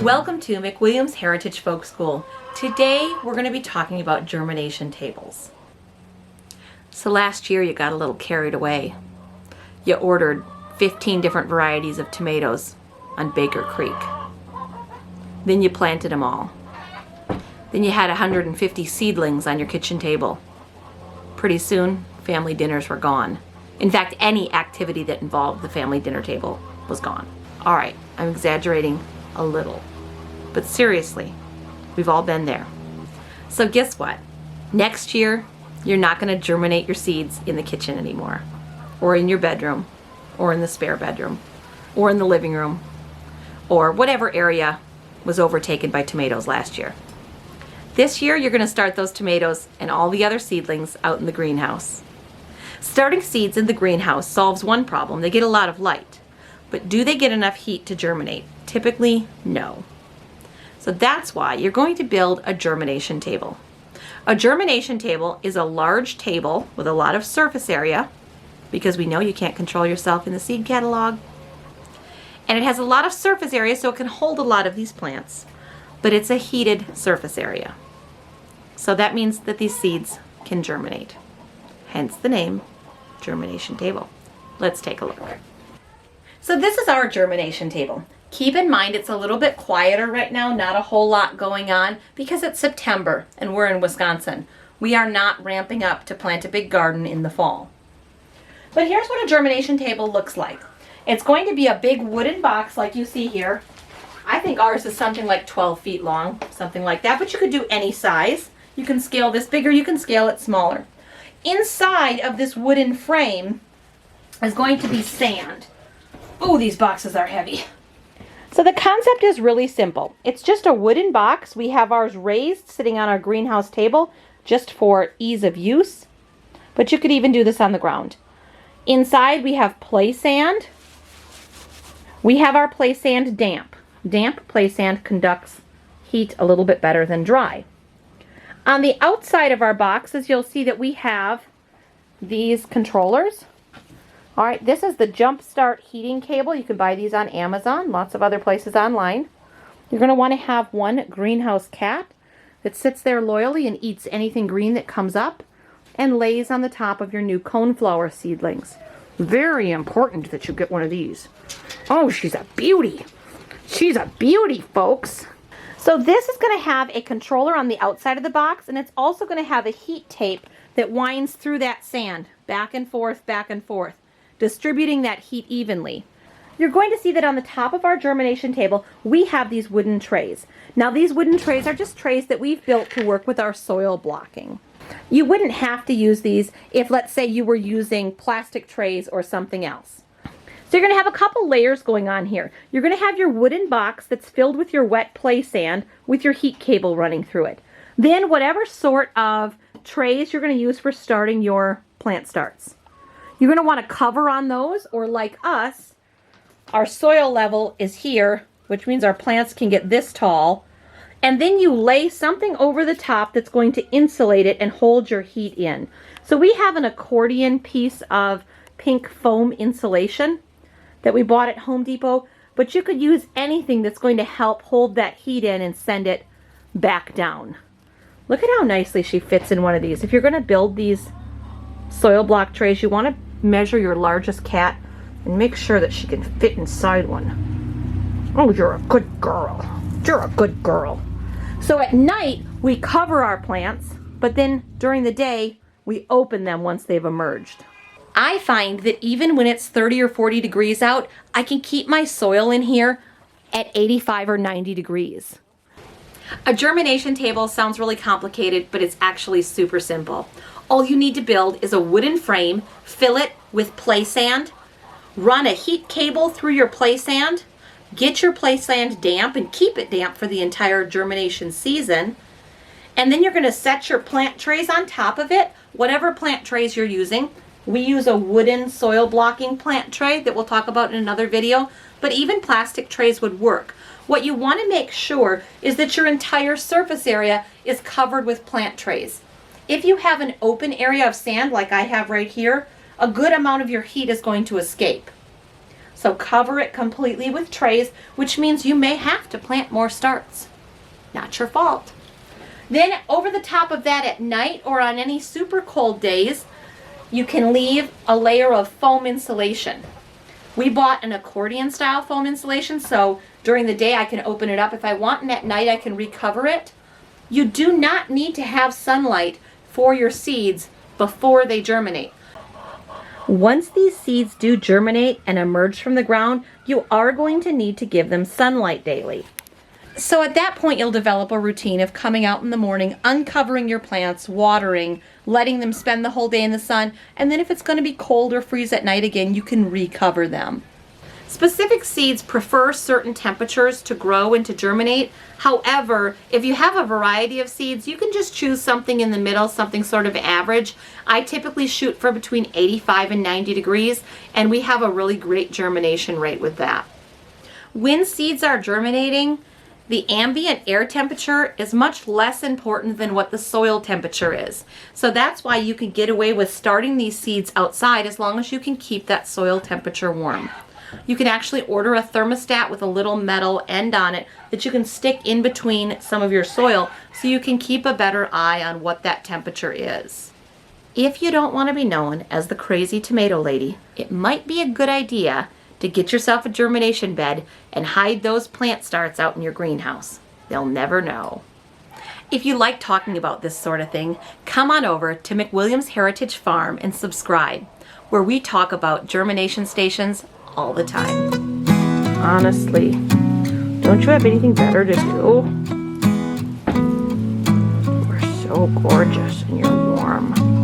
Welcome to McWilliams Heritage Folk School. Today we're going to be talking about germination tables. So last year you got a little carried away. You ordered 15 different varieties of tomatoes on Baker Creek. Then you planted them all. Then you had 150 seedlings on your kitchen table. Pretty soon, family dinners were gone. In fact, any activity that involved the family dinner table was gone. All right, I'm exaggerating a little. But seriously, we've all been there. So guess what? Next year, you're not going to germinate your seeds in the kitchen anymore, or in your bedroom, or in the spare bedroom, or in the living room, or whatever area was overtaken by tomatoes last year. This year, you're going to start those tomatoes and all the other seedlings out in the greenhouse. Starting seeds in the greenhouse solves one problem. They get a lot of light. But do they get enough heat to germinate? Typically, no. So that's why you're going to build a germination table. A germination table is a large table with a lot of surface area, because we know you can't control yourself in the seed catalog. And it has a lot of surface area, so it can hold a lot of these plants. But it's a heated surface area. So that means that these seeds can germinate. Hence the name, germination table. Let's take a look. So this is our germination table. Keep in mind it's a little bit quieter right now, not a whole lot going on because it's September and we're in Wisconsin. We are not ramping up to plant a big garden in the fall. But here's what a germination table looks like. It's going to be a big wooden box like you see here. I think ours is something like 12 feet long, something like that, but you could do any size. You can scale this bigger, you can scale it smaller. Inside of this wooden frame is going to be sand. Oh, these boxes are heavy. So the concept is really simple. It's just a wooden box. We have ours raised sitting on our greenhouse table just for ease of use. But you could even do this on the ground. Inside we have play sand. We have our play sand damp. Damp play sand conducts heat a little bit better than dry. On the outside of our boxes, you'll see that we have these controllers. All right, this is the Jumpstart heating cable. You can buy these on Amazon, lots of other places online. You're going to want to have one greenhouse cat that sits there loyally and eats anything green that comes up and lays on the top of your new coneflower seedlings. Very important that you get one of these. Oh, she's a beauty. She's a beauty, folks. So this is going to have a controller on the outside of the box, and it's also going to have a heat tape that winds through that sand back and forth, distributing that heat evenly. You're going to see that on the top of our germination table, we have these wooden trays. Now these wooden trays are just trays that we've built to work with our soil blocking. You wouldn't have to use these if, let's say, you were using plastic trays or something else. So you're going to have a couple layers going on here. You're going to have your wooden box that's filled with your wet play sand with your heat cable running through it. Then whatever sort of trays you're going to use for starting your plant starts. You're going to want to cover on those, or like us, our soil level is here, which means our plants can get this tall. And then you lay something over the top that's going to insulate it and hold your heat in. So we have an accordion piece of pink foam insulation that we bought at Home Depot, but you could use anything that's going to help hold that heat in and send it back down. Look at how nicely she fits in one of these. If you're going to build these soil block trays, you want to measure your largest cat and make sure that she can fit inside one. Oh, you're a good girl. You're a good girl. So at night, we cover our plants, but then during the day, we open them once they've emerged. I find that even when it's 30 or 40 degrees out, I can keep my soil in here at 85 or 90 degrees. A germination table sounds really complicated, but it's actually super simple. All you need to build is a wooden frame, fill it with play sand, run a heat cable through your play sand, get your play sand damp and keep it damp for the entire germination season, and then you're going to set your plant trays on top of it, whatever plant trays you're using. We use a wooden soil blocking plant tray that we'll talk about in another video, but even plastic trays would work. What you want to make sure is that your entire surface area is covered with plant trays. If you have an open area of sand like I have right here, a good amount of your heat is going to escape. So cover it completely with trays, which means you may have to plant more starts. Not your fault. Then over the top of that at night or on any super cold days, you can leave a layer of foam insulation. We bought an accordion style foam insulation, so during the day I can open it up if I want, and at night I can recover it. You do not need to have sunlight for your seeds before they germinate. Once these seeds do germinate and emerge from the ground, you are going to need to give them sunlight daily. So at that point, you'll develop a routine of coming out in the morning, uncovering your plants, watering, letting them spend the whole day in the sun, and then if it's going to be cold or freeze at night again, you can recover them. Specific seeds prefer certain temperatures to grow and to germinate. However, if you have a variety of seeds, you can just choose something in the middle, something sort of average. I typically shoot for between 85 and 90 degrees, and we have a really great germination rate with that. When seeds are germinating, the ambient air temperature is much less important than what the soil temperature is. So that's why you can get away with starting these seeds outside as long as you can keep that soil temperature warm. You can actually order a thermostat with a little metal end on it that you can stick in between some of your soil so you can keep a better eye on what that temperature is. If you don't want to be known as the crazy tomato lady, it might be a good idea to get yourself a germination bed and hide those plant starts out in your greenhouse. They'll never know. If you like talking about this sort of thing, come on over to McWilliams Heritage Farm and subscribe, where we talk about germination stations all the time. Honestly, don't you have anything better to do? You're so gorgeous and you're warm.